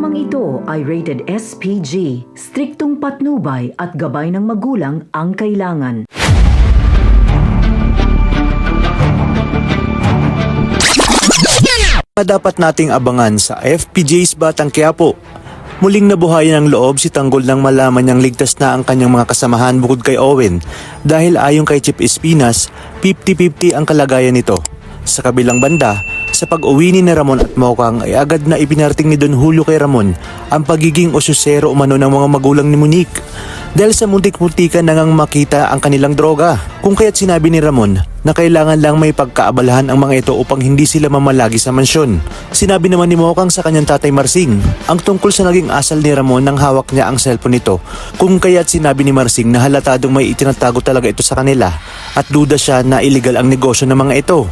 Programang ito ay rated SPG, striktong patnubay at gabay ng magulang ang kailangan. Dapat nating abangan sa FPJ's Batang Quiapo. Muling nabuhayan ang loob si Tanggol nang malaman niyang ligtas na ang kanyang mga kasamahan bukod kay Owen dahil ayon kay Chief Espinas, 50-50 ang kalagayan nito. Sa kabilang banda, sa pag-uwi ni Ramon at Mokang ay agad na ipinarating ni Don Julio kay Ramon ang pagiging osyosero umano ng mga magulang ni Monique dahil sa muntik-muntikan nangang makita ang kanilang droga. Kung kaya't sinabi ni Ramon na kailangan lang may pagkaabalahan ang mga ito upang hindi sila mamalagi sa mansyon. Sinabi naman ni Mokang sa kanyang tatay Marsing ang tungkol sa naging asal ni Ramon nang hawak niya ang cellphone nito. Kung kaya't sinabi ni Marsing na halatadong may itinatago talaga ito sa kanila at duda siya na illegal ang negosyo ng mga ito.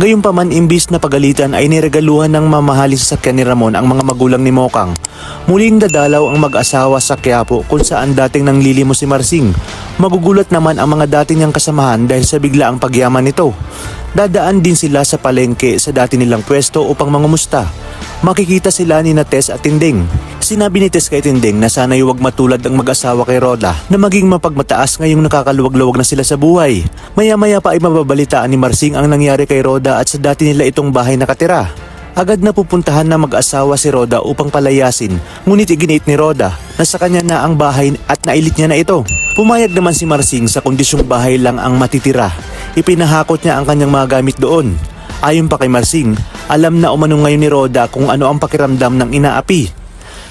Gayunpaman, imbis na pagalitan ay niregaluhan ng mamahaling sasakyan ni Ramon ang mga magulang ni Mokang. Muling dadalaw ang mag-asawa sa Quiapo kung saan dating nanglilimo si Marsing. Magugulat naman ang mga dating niyang kasamahan dahil sa biglaang pagyaman nito. Dadaan din sila sa palengke sa dati nilang pwesto upang mangumusta. Makikita sila ni Tess at Tinding. Sinabi ni Tess kay Tinding na sana'y huwag matulad ang mag-asawa kay Roda na maging mapagmataas ngayong nakakaluwag-luwag na sila sa buhay. Maya-maya pa ay mababalitaan ni Marsing ang nangyari kay Roda at sa dati nila itong bahay nakatira. Agad na pupuntahan na mag-asawa si Roda upang palayasin, ngunit iginit ni Roda na sa kanya na ang bahay at nailit niya na ito. Pumayag naman si Marsing sa kondisyong bahay lang ang matitira. Ipinahakot niya ang kanyang mga gamit doon. Ayon pa kay Marsing, alam na umano ngayon ni Roda kung ano ang pakiramdam ng inaapi.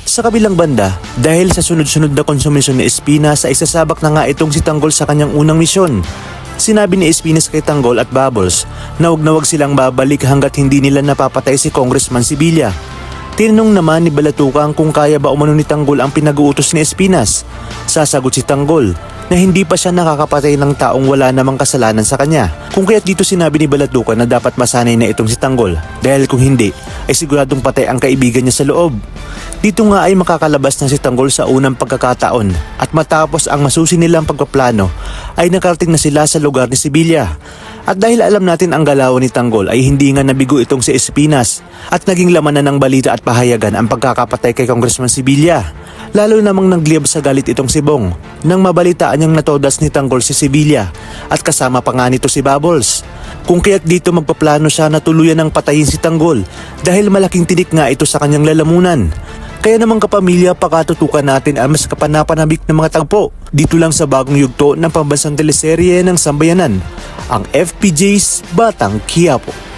Sa kabilang banda, dahil sa sunod-sunod na konsumisyon ni Espinas ay sasabak na nga itong si Tanggol sa kanyang unang misyon. Sinabi ni Espinas kay Tanggol at Bubbles na huwag na huwag silang babalik hanggat hindi nila napapatay si Congressman Sibilya. Tinanong naman ni Balatukang kung kaya ba umano ni Tanggol ang pinag-uutos ni Espinas. Sasagot si Tanggol na hindi pa siya nakakapatay ng taong wala namang kasalanan sa kanya. Kung kaya't dito sinabi ni Balatukang na dapat masanay na itong si Tanggol dahil kung hindi ay siguradong patay ang kaibigan niya sa loob. Dito nga ay makakalabas na si Tanggol sa unang pagkakataon at matapos ang masusi nilang pagpaplano ay nakarating na sila sa lugar ni Sibilya. At dahil alam natin ang galawan ni Tanggol ay hindi nga nabigo itong si Espinas at naging laman na ng balita at pahayagan ang pagkakapatay kay Congressman Sibilya. Lalo namang nagliyab sa galit itong si Bong nang mabalitaan niyang natodas ni Tanggol si Sibilya at kasama pa nga nito si Bubbles. Kung kaya't dito magpaplano siya na tuluyan ng patayin si Tanggol dahil malaking tinik nga ito sa kanyang lalamunan. Kaya naman kapamilya, pakatutukan natin ang mas kapanapanabik ng mga tagpo dito lang sa bagong yugto ng pambansang teleserye ng Sambayanan, ang FPJ's Batang Quiapo.